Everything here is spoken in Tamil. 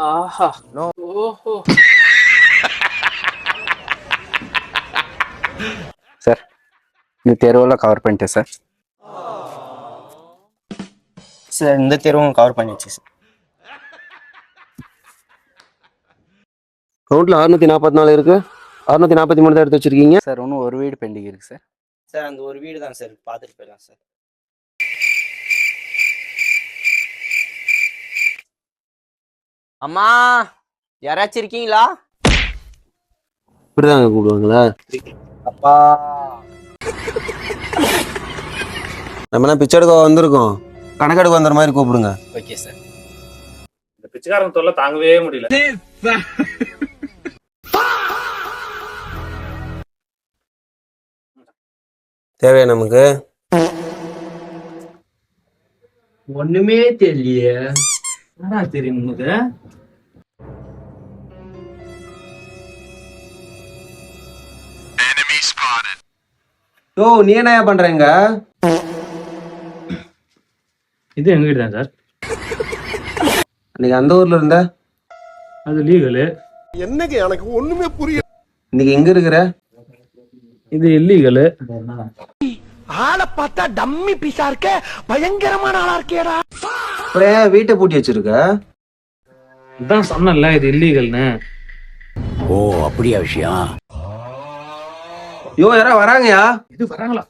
ஆஹா! நோ. ஓஹோ! சார் இந்த தேர்வெல்லாம் கவர் பண்ணிட்டேன் சார். சார் இந்த தேர்வும் கவர் பண்ணிடுச்சு சார். கவுண்ட்ல 644 இருக்கு. 643 தான் எடுத்து வச்சிருக்கீங்க. சார் இன்னும் ஒரு வீடு பெண்டிங் இருக்கு சார். சார் அந்த ஒரு வீடு தான் சார், பார்த்துட்டு போயிடலாம் சார். அம்மா யாராச்சும் இருக்கீங்களா? இப்படிதாங்க கூப்பிடுவாங்களா? அப்பா நம்ம பிச்சை எடுக்க வந்திருக்கோம், கணக்கெடுக்க வந்த மாதிரி கூப்பிடுங்க. Okay sir. இந்த பிச்சைக்காரன் தொல்லை தாங்கவே முடியல. தேவையா நமக்கு? ஒண்ணுமே தெரியலையே. என்னடா தெரியும் உனக்கு? யோ நீ என்ன பண்றீங்க? இது எங்க வீடு தான் சார். இன்னைக்கு அந்த ஊர்ல இருந்த அது லீகலு. என்னங்க எனக்கு ஒண்ணுமே புரியல. இன்னைக்கு எங்க இருக்கிற? இது இல்லீகலு. ஆளை பார்த்தா டம்மி பீஸா இருக்க, பயங்கரமான ஆளா இருக்கேடா. அப்புறம் ஏன் வீட்டை பூட்டி வச்சிருக்க? இதான் சொன்னல இது இல்லீகல்னு. ஓ அப்படியா விஷயம்? யோ யாரா வராங்கயா? இது வராங்களா?